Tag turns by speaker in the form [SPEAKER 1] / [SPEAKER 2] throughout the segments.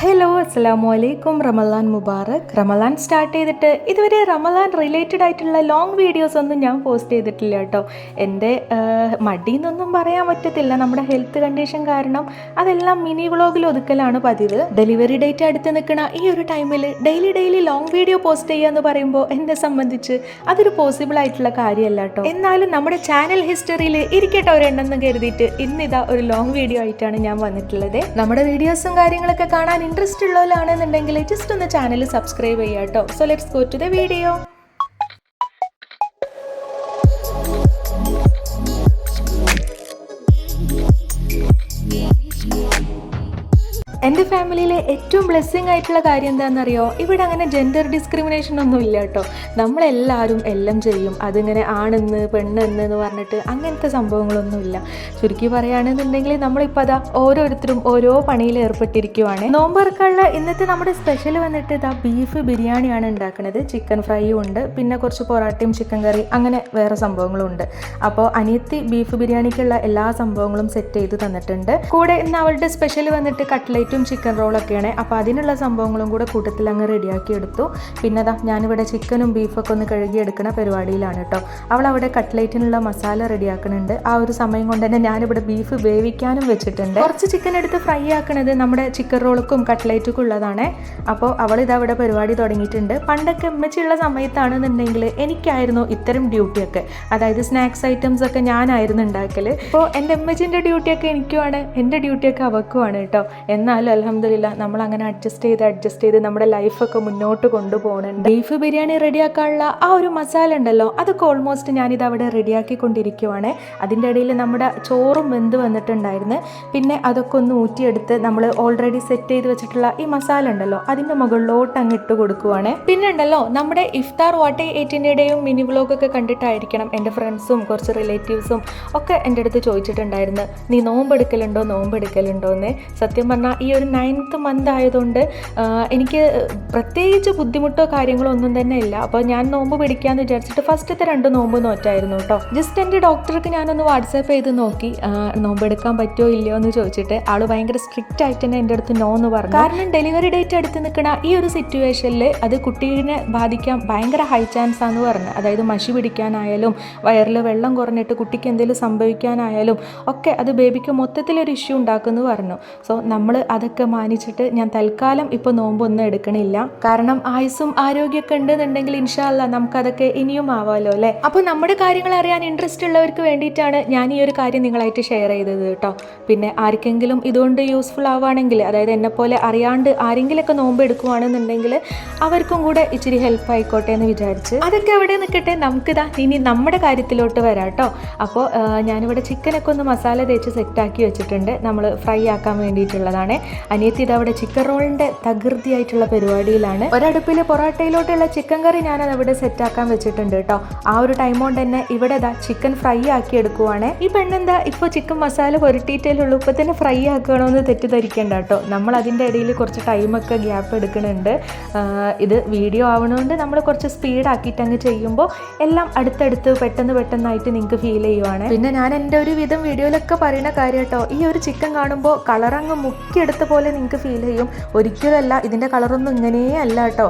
[SPEAKER 1] Hello അസ്സലാമു അലൈക്കും. റമലാൻ മുബാറക്. റമലാൻ start ചെയ്തിട്ട് ഇതുവരെ റമലാൻ റിലേറ്റഡ് ആയിട്ടുള്ള ലോങ് വീഡിയോസ് ഒന്നും ഞാൻ പോസ്റ്റ് ചെയ്തിട്ടില്ല കേട്ടോ. എൻ്റെ മടിയെന്നൊന്നും പറയാൻ പറ്റത്തില്ല, നമ്മുടെ ഹെൽത്ത് കണ്ടീഷൻ കാരണം അതെല്ലാം മിനി വ്ളോഗിൽ ഒതുക്കലാണ് പതിവ്. ഡെലിവറി ഡേറ്റ് അടുത്ത് നിൽക്കുന്ന ഈ ഒരു ടൈമിൽ ഡെയിലി ലോങ് വീഡിയോ പോസ്റ്റ് ചെയ്യുക എന്ന് പറയുമ്പോൾ എന്നെ സംബന്ധിച്ച് അതൊരു പോസിബിൾ ആയിട്ടുള്ള കാര്യമല്ല കേട്ടോ. എന്നാലും നമ്മുടെ ചാനൽ ഹിസ്റ്ററിയിൽ ഇരിക്കട്ടെ ഒരെണ്ണെന്ന് കരുതിയിട്ട് ഇന്നിതാ ഒരു ലോങ് വീഡിയോ ആയിട്ടാണ് ഞാൻ വന്നിട്ടുള്ളത്. നമ്മുടെ വീഡിയോസും കാര്യങ്ങളൊക്കെ കാണാൻ ഇൻട്രസ്റ്റ് ഉള്ളവരാണെന്നുണ്ടെങ്കിൽ ജസ്റ്റ് ഒന്ന് ചാനൽ സബ്സ്ക്രൈബ് ചെയ്യാം കേട്ടോ. So let's go to the video. എൻ്റെ ഫാമിലിയിലെ ഏറ്റവും ബ്ലെസ്സിങ് ആയിട്ടുള്ള കാര്യം എന്താണെന്നറിയോ? ഇവിടെ അങ്ങനെ ജെൻഡർ ഡിസ്ക്രിമിനേഷൻ ഒന്നും ഇല്ല കേട്ടോ. നമ്മളെല്ലാവരും എല്ലാം ചെയ്യും. അതിങ്ങനെ ആണെന്ന് പെണ്ണെന്ന് പറഞ്ഞിട്ട് അങ്ങനത്തെ സംഭവങ്ങളൊന്നുമില്ല. ചുരുക്കി പറയുകയാണെന്നുണ്ടെങ്കിൽ നമ്മളിപ്പോൾ അതാ ഓരോരുത്തരും ഓരോ പണിയിൽ ഏർപ്പെട്ടിരിക്കുവാണ്. നോമ്പറക്കാനുള്ള ഇന്നത്തെ നമ്മുടെ സ്പെഷ്യൽ വന്നിട്ട് ഇതാ ബീഫ് ബിരിയാണിയാണ് ഉണ്ടാക്കുന്നത്. ചിക്കൻ ഫ്രൈയും ഉണ്ട്, പിന്നെ കുറച്ച് പൊറാട്ടയും ചിക്കൻ കറി അങ്ങനെ വേറെ സംഭവങ്ങളും ഉണ്ട്. അപ്പോൾ അനിയത്തി ബീഫ് ബിരിയാണിക്കുള്ള എല്ലാ സംഭവങ്ങളും സെറ്റ് ചെയ്ത് തന്നിട്ടുണ്ട്. കൂടെ ഇന്ന് അവളുടെ സ്പെഷ്യൽ വന്നിട്ട് കട്ട്ലേറ്റ് ചിക്കൻ റോളൊക്കെയാണ്. അപ്പോൾ അതിനുള്ള സംഭവങ്ങളും കൂടെ കൂട്ടത്തിൽ അങ്ങ് റെഡിയാക്കി എടുത്തു. പിന്നെ അതാ ഞാനിവിടെ ചിക്കനും ബീഫൊക്കെ ഒന്ന് കഴുകിയെടുക്കുന്ന പരിപാടിയിലാണ് കേട്ടോ. അവളവിടെ കട്ട്ലേറ്റിനുള്ള മസാല റെഡിയാക്കുന്നുണ്ട്. ആ ഒരു സമയം കൊണ്ട് തന്നെ ഞാനിവിടെ ബീഫ് വേവിക്കാനും വെച്ചിട്ടുണ്ട്. കുറച്ച് ചിക്കൻ എടുത്ത് ഫ്രൈ ആക്കണത് നമ്മുടെ ചിക്കൻ റോൾക്കും കട്ട്ലേറ്റുക്കും ഉള്ളതാണ്. അപ്പോൾ അവളിതവിടെ പരിപാടി തുടങ്ങിയിട്ടുണ്ട്. പണ്ടൊക്കെ ഉമ്മച്ചിയുള്ള സമയത്താണെന്നുണ്ടെങ്കിൽ എനിക്കായിരുന്നു ഇത്തരം ഡ്യൂട്ടിയൊക്കെ, അതായത് സ്നാക്സ് ഐറ്റംസ് ഒക്കെ ഞാനായിരുന്നു ഉണ്ടാക്കൽ. ഇപ്പോൾ എൻ്റെ ഉമ്മച്ചിൻ്റെ ഡ്യൂട്ടിയൊക്കെ എനിക്കുമാണ്, എൻ്റെ ഡ്യൂട്ടിയൊക്കെ അവക്കുമാണ് കേട്ടോ. എന്നാൽ അൽഹംദുലില്ലാ നമ്മൾ അങ്ങനെ അഡ്ജസ്റ്റ് ചെയ്ത് നമ്മുടെ ലൈഫൊക്കെ മുന്നോട്ട് കൊണ്ടുപോകുന്നുണ്ട്. ബീഫ് ബിരിയാണി റെഡിയാക്കാനുള്ള ആ ഒരു മസാല ഉണ്ടല്ലോ, അതൊക്കെ ഓൾമോസ്റ്റ് ഞാനിത് അവിടെ റെഡിയാക്കിക്കൊണ്ടിരിക്കുവാണ്. അതിൻ്റെ ഇടയിൽ നമ്മുടെ ചോറും വെന്ത് വന്നിട്ടുണ്ടായിരുന്നു. പിന്നെ അതൊക്കെ ഒന്ന് ഊറ്റിയെടുത്ത് നമ്മൾ ഓൾറെഡി സെറ്റ് ചെയ്ത് വെച്ചിട്ടുള്ള ഈ മസാല ഉണ്ടല്ലോ അതിൻ്റെ മുകളിലോട്ട് അങ്ങ് ഇട്ട് കൊടുക്കുവാണ്. പിന്നെ ഉണ്ടല്ലോ നമ്മുടെ ഇഫ്താർ വാട്ടേ 18യുടെയും മിനി വ്ലോഗൊക്കെ കണ്ടിട്ടായിരിക്കണം എൻ്റെ ഫ്രണ്ട്സും കുറച്ച് റിലേറ്റീവ്സും ഒക്കെ എൻ്റെ അടുത്ത് ചോദിച്ചിട്ടുണ്ടായിരുന്നു, നീ നോമ്പെടുക്കലുണ്ടോ എന്ന്. സത്യം പറഞ്ഞാൽ ഈ ഒരു 9th മന്ത് ആയതുകൊണ്ട് എനിക്ക് പ്രത്യേകിച്ച് ബുദ്ധിമുട്ടോ കാര്യങ്ങളോ ഒന്നും തന്നെ ഇല്ല. അപ്പോൾ ഞാൻ നോമ്പ് പിടിക്കാമെന്ന് വിചാരിച്ചിട്ട് ഫസ്റ്റത്തെ 2 നോമ്പ് നോറ്റായിരുന്നു കേട്ടോ. ജസ്റ്റ് എൻ്റെ ഡോക്ടർക്ക് ഞാനൊന്ന് വാട്സാപ്പ് ചെയ്ത് നോക്കി നോമ്പെടുക്കാൻ പറ്റുമോ ഇല്ലയോ എന്ന് ചോദിച്ചിട്ട് ആൾ ഭയങ്കര സ്ട്രിക്റ്റ് ആയിട്ട് തന്നെ എൻ്റെ അടുത്ത് നോ എന്ന് പറഞ്ഞു. കാരണം ഡെലിവറി ഡേറ്റ് അടുത്ത് നിൽക്കുന്ന ഈ ഒരു സിറ്റുവേഷനിൽ അത് കുട്ടീനെ ബാധിക്കാൻ ഭയങ്കര ഹൈ ചാൻസ് ആണെന്ന് പറഞ്ഞു. അതായത് മഷി പിടിക്കാനായാലും വയറിൽ വെള്ളം കുറഞ്ഞിട്ട് കുട്ടിക്ക് എന്തെങ്കിലും സംഭവിക്കാനായാലും ഒക്കെ അത് ബേബിക്ക് മൊത്തത്തിലൊരു ഇഷ്യൂ ഉണ്ടാക്കുമെന്ന് പറഞ്ഞു. സോ നമ്മൾ അതൊക്കെ മാനിച്ചിട്ട് ഞാൻ തൽക്കാലം ഇപ്പോൾ നോമ്പൊന്നും എടുക്കണില്ല. കാരണം ആയുസ്സും ആരോഗ്യമൊക്കെ ഉണ്ടെന്നുണ്ടെങ്കിൽ ഇൻഷാ അല്ലാ നമുക്കതൊക്കെ ഇനിയും ആവാമല്ലോ അല്ലേ. അപ്പോൾ നമ്മുടെ കാര്യങ്ങൾ അറിയാൻ ഇൻട്രസ്റ്റ് ഉള്ളവർക്ക് വേണ്ടിയിട്ടാണ് ഞാൻ ഈ ഒരു കാര്യം നിങ്ങളായിട്ട് ഷെയർ ചെയ്തത് കേട്ടോ. പിന്നെ ആർക്കെങ്കിലും ഇതുകൊണ്ട് യൂസ്ഫുൾ ആവുകയാണെങ്കിൽ, അതായത് എന്നെപ്പോലെ അറിയാണ്ട് ആരെങ്കിലുമൊക്കെ നോമ്പ് എടുക്കുകയാണെന്നുണ്ടെങ്കിൽ അവർക്കും കൂടെ ഇച്ചിരി ഹെൽപ്പ് ആയിക്കോട്ടെ എന്ന് വിചാരിച്ച് അതൊക്കെ അവിടെ നിൽക്കട്ടെ. നമുക്കിതാ ഇനി നമ്മുടെ കാര്യത്തിലോട്ട് വരാം കേട്ടോ. അപ്പോൾ ഞാനിവിടെ ചിക്കനൊക്കെ ഒന്ന് മസാല തേച്ച് സെറ്റാക്കി വെച്ചിട്ടുണ്ട്. നമ്മൾ ഫ്രൈ ആക്കാൻ വേണ്ടിയിട്ടുള്ളതാണ്. അനിയത്തി ഇതവിടെ ചിക്കൻ റോളിൻ്റെ തകൃതിയായിട്ടുള്ള പരിപാടിയിലാണ്. ഒരടുപ്പിൽ പൊറോട്ടയിലോട്ടുള്ള ചിക്കൻ കറി ഞാനത് അവിടെ സെറ്റാക്കാൻ വെച്ചിട്ടുണ്ട് കേട്ടോ. ആ ഒരു ടൈം കൊണ്ട് തന്നെ ഇവിടെ ഇതാ ചിക്കൻ ഫ്രൈ ആക്കി എടുക്കുവാണ്. ഈ പെണ്ണെന്താ ഇപ്പോൾ ചിക്കൻ മസാല പുരട്ടിയിട്ടേലുള്ളൂ, ഇപ്പോൾ തന്നെ ഫ്രൈ ആക്കണമെന്ന് തെറ്റിദ്ധരിക്കേണ്ട കേട്ടോ. നമ്മൾ അതിൻ്റെ ഇടയിൽ കുറച്ച് ടൈമൊക്കെ ഗ്യാപ്പ് എടുക്കുന്നുണ്ട്. ഇത് വീഡിയോ ആവണോണ്ട് നമ്മൾ കുറച്ച് സ്പീഡാക്കിയിട്ട് അങ്ങ് ചെയ്യുമ്പോൾ എല്ലാം അടുത്തടുത്ത് പെട്ടെന്നായിട്ട് നിങ്ങൾക്ക് ഫീൽ ചെയ്യുവാണ്. പിന്നെ ഞാൻ എൻ്റെ ഒരു വിധം വീഡിയോയിലൊക്കെ പറയുന്ന കാര്യം കേട്ടോ, ഈ ഒരു ചിക്കൻ കാണുമ്പോൾ കളറങ്ങ് മുക്കിയെടുത്ത പോലെ നിങ്ങൾക്ക് ഫീൽ ചെയ്യും. ഒരിക്കലല്ല, ഇതിൻ്റെ കളറൊന്നും ഇങ്ങനെയേ അല്ല കേട്ടോ.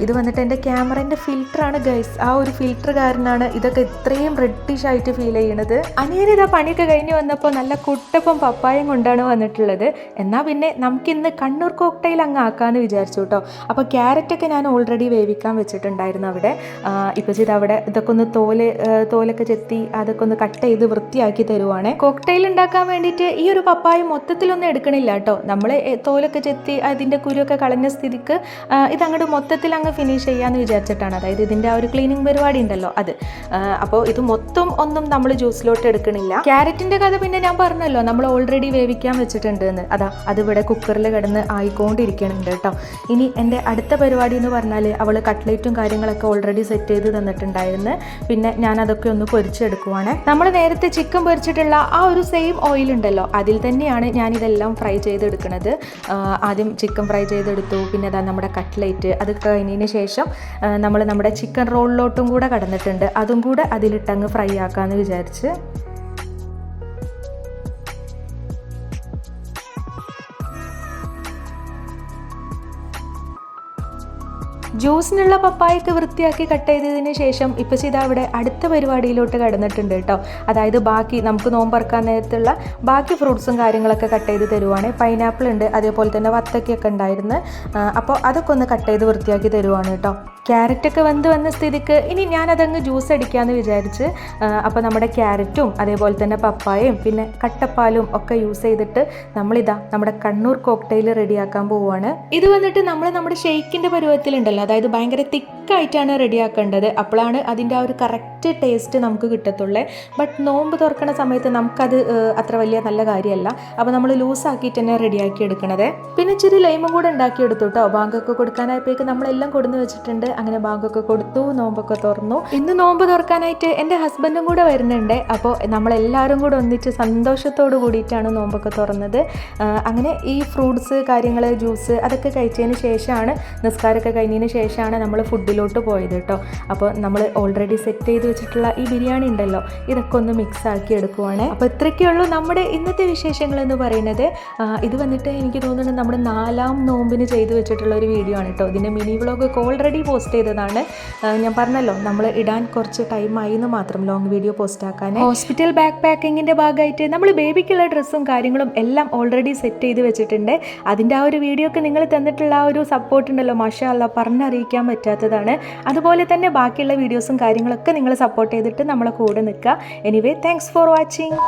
[SPEAKER 1] ഇത് വന്നിട്ട് എൻ്റെ ക്യാമറേൻ്റെ ഫിൽറ്ററാണ് ഗൈസ്. ആ ഒരു ഫിൽറ്റർ കാരനാണ് ഇതൊക്കെ ഇത്രയും റെഡിഷ് ആയിട്ട് ഫീൽ ചെയ്യണത്. അനിയനിതാ പണിയൊക്കെ കഴിഞ്ഞ് വന്നപ്പോൾ നല്ല കുട്ടപ്പം പപ്പായം കൊണ്ടാണ് വന്നിട്ടുള്ളത്. എന്നാൽ പിന്നെ നമുക്കിന്ന് കണ്ണൂർ കോക്ടെയിൽ അങ്ങ് ആക്കാമെന്ന് വിചാരിച്ചു കേട്ടോ. അപ്പോൾ ക്യാരറ്റൊക്കെ ഞാൻ ഓൾറെഡി വേവിക്കാൻ വെച്ചിട്ടുണ്ടായിരുന്നു അവിടെ. ഇപ്പോൾ ചെയ്ത് അവിടെ ഇതൊക്കെ ഒന്ന് തോലൊക്കെ ചെത്തി അതൊക്കെ ഒന്ന് കട്ട് ചെയ്ത് വൃത്തിയാക്കി തരുവാണ്. കോക്ടെയിൽ ഉണ്ടാക്കാൻ വേണ്ടിയിട്ട് ഈ ഒരു പപ്പായ മൊത്തത്തിലൊന്നും എടുക്കണില്ല കേട്ടോ. നമ്മൾ തോലൊക്കെ ചെത്തി അതിൻ്റെ കുരുവൊക്കെ കളഞ്ഞ സ്ഥിതിക്ക് ഇതങ്ങോട്ട് മൊത്തത്തിൽ അങ്ങ് ഫിനിഷ് ചെയ്യാമെന്ന് വിചാരിച്ചിട്ടാണ്. അതായത് ഇതിൻ്റെ ആ ഒരു ക്ലീനിങ് പരിപാടി ഉണ്ടല്ലോ അത്. അപ്പോൾ ഇത് മൊത്തം ഒന്നും നമ്മൾ ജ്യൂസിലോട്ട് എടുക്കണില്ല. ക്യാരറ്റിൻ്റെ കഥ പിന്നെ ഞാൻ പറഞ്ഞല്ലോ, നമ്മൾ ഓൾറെഡി വേവിക്കാൻ വെച്ചിട്ടുണ്ട് എന്ന്. അതിവിടെ കുക്കറിൽ കിടന്ന് ആയിക്കൊണ്ടിരിക്കുന്നുണ്ട് കേട്ടോ. ഇനി എൻ്റെ അടുത്ത പരിപാടി എന്ന് പറഞ്ഞാൽ അവൾ കട്ട്ലേറ്റും കാര്യങ്ങളൊക്കെ ഓൾറെഡി സെറ്റ് ചെയ്ത് തന്നിട്ടുണ്ടായിരുന്നു. പിന്നെ ഞാൻ അതൊക്കെ ഒന്ന് പൊരിച്ചെടുക്കുവാണ്. നമ്മൾ നേരത്തെ ചിക്കൻ പൊരിച്ചിട്ടുള്ള ആ ഒരു സെയിം ഓയിൽ ഉണ്ടല്ലോ അതിൽ തന്നെയാണ് ഞാനിതെല്ലാം ഫ്രൈ ചെയ്തെടുക്കുന്നത്. ആദ്യം ചിക്കൻ ഫ്രൈ ചെയ്തെടുത്തു. പിന്നെ അതാ നമ്മുടെ കട്ട്ലേറ്റ് അത് കഴിഞ്ഞതിന് ശേഷം നമ്മൾ നമ്മുടെ ചിക്കൻ റോളിലോട്ടും കൂടെ കടന്നിട്ടുണ്ട്. അതും കൂടെ അതിലിട്ടങ്ങ് ഫ്രൈ ആക്കാമെന്ന് വിചാരിച്ച്. ജ്യൂസിനുള്ള പപ്പായൊക്കെ വൃത്തിയാക്കി കട്ട് ചെയ്തതിന് ശേഷം ഇപ്പം ഇതാ അവിടെ അടുത്ത പരിപാടിയിലോട്ട് കടന്നിട്ടുണ്ട് കേട്ടോ. അതായത് ബാക്കി നമുക്ക് നോമ്പറക്കാൻ നേരത്തുള്ള ബാക്കി ഫ്രൂട്ട്സും കാര്യങ്ങളൊക്കെ കട്ട് ചെയ്ത് തരുവാണ്. പൈനാപ്പിൾ ഉണ്ട്, അതേപോലെ തന്നെ വത്തക്കയൊക്കെ ഉണ്ടായിരുന്നു. അപ്പോൾ അതൊക്കെ ഒന്ന് കട്ട് ചെയ്ത് വൃത്തിയാക്കി തരുവാണ് കേട്ടോ. ക്യാരറ്റൊക്കെ വന്ന സ്ഥിതിക്ക് ഇനി ഞാനതങ്ങ് ജ്യൂസ് അടിക്കാമെന്ന് വിചാരിച്ച് അപ്പോൾ നമ്മുടെ ക്യാരറ്റും അതേപോലെ തന്നെ പപ്പായയും പിന്നെ കട്ടപ്പാലും ഒക്കെ യൂസ് ചെയ്തിട്ട് നമ്മളിതാ നമ്മുടെ കണ്ണൂർ കോക്ടെയിൽ റെഡിയാക്കാൻ പോവുകയാണ്. ഇത് വന്നിട്ട് നമ്മുടെ ഷെയ്ക്കിൻ്റെ പരുവത്തിലുണ്ടല്ലോ, അതായത് ഭയങ്കര തിക്കായിട്ടാണ് റെഡിയാക്കേണ്ടത്. അപ്പോഴാണ് അതിൻ്റെ ആ ഒരു കറക്റ്റ് ടേസ്റ്റ് നമുക്ക് കിട്ടത്തുള്ളേ. ബട്ട് നോമ്പ് തുറക്കുന്ന സമയത്ത് നമുക്കത് അത്ര വലിയ നല്ല കാര്യമല്ല. അപ്പോൾ നമ്മൾ ലൂസാക്കിയിട്ട് തന്നെ റെഡിയാക്കി എടുക്കണത്. പിന്നെ ഇച്ചിരി ലൈമും കൂടെ ഉണ്ടാക്കിയെടുത്തു കേട്ടോ. ബാങ്കൊക്കെ കൊടുക്കാനായപ്പോഴേക്ക് നമ്മളെല്ലാം കൊടുന്ന് വെച്ചിട്ടുണ്ട്. അങ്ങനെ ബാങ്കൊക്കെ കൊടുത്തു, നോമ്പൊക്കെ തുറന്നു. ഇന്ന് നോമ്പ് തുറക്കാനായിട്ട് എൻ്റെ ഹസ്ബൻഡും കൂടെ വരുന്നുണ്ട്. അപ്പോൾ നമ്മളെല്ലാവരും കൂടെ ഒന്നിച്ച് സന്തോഷത്തോട് കൂടിയിട്ടാണ് നോമ്പൊക്കെ തുറന്നത്. അങ്ങനെ ഈ ഫ്രൂട്ട്സ് കാര്യങ്ങൾ ജ്യൂസ് അതൊക്കെ കഴിച്ചതിന് ശേഷമാണ്, നിസ്കാരമൊക്കെ കഴിഞ്ഞതിന് ശേഷമാണ് നമ്മൾ ഫുഡിലോട്ട് പോയത് കേട്ടോ. അപ്പോൾ നമ്മൾ ഓൾറെഡി സെറ്റ് ചെയ്ത് വെച്ചിട്ടുള്ള ഈ ബിരിയാണി ഉണ്ടല്ലോ, ഇതൊക്കെ ഒന്ന് മിക്സ് ആക്കി എടുക്കുവാണ്. അപ്പോൾ ഇത്രയൊക്കെയുള്ളൂ നമ്മുടെ ഇന്നത്തെ വിശേഷങ്ങൾ എന്ന് പറയുന്നത്. ഇത് വന്നിട്ട് എനിക്ക് തോന്നുന്നത് നമ്മുടെ 4ാം നോമ്പിന് ചെയ്ത് വെച്ചിട്ടുള്ള ഒരു വീഡിയോ ആണ് കേട്ടോ. ഇതിൻ്റെ മിനി വ്ളോഗൊക്കെ ഓൾറെഡി പോസ്റ്റ് ചെയ്തതാണ്. ഞാൻ പറഞ്ഞല്ലോ നമ്മൾ ഇടാൻ കുറച്ച് ടൈമായി എന്ന് മാത്രം ലോങ് വീഡിയോ പോസ്റ്റ് ആക്കാൻ. ഹോസ്പിറ്റൽ ബാക്ക് പാക്കിങ്ങിൻ്റെ ഭാഗമായിട്ട് നമ്മൾ ബേബിക്കുള്ള ഡ്രസ്സും കാര്യങ്ങളും എല്ലാം ഓൾറെഡി സെറ്റ് ചെയ്ത് വെച്ചിട്ടുണ്ട്. അതിൻ്റെ ആ ഒരു വീഡിയോക്ക് നിങ്ങൾ തന്നിട്ടുള്ള ആ ഒരു സപ്പോർട്ട് ഉണ്ടല്ലോ, മാഷാ അല്ലാഹ്, പറഞ്ഞറിയിക്കാൻ പറ്റാത്തതാണ്. അതുപോലെ തന്നെ ബാക്കിയുള്ള വീഡിയോസും കാര്യങ്ങളൊക്കെ നിങ്ങൾ സപ്പോർട്ട് ചെയ്തിട്ട് നമ്മളെ കൂടെ നിൽക്കുക. Anyway, thanks for watching.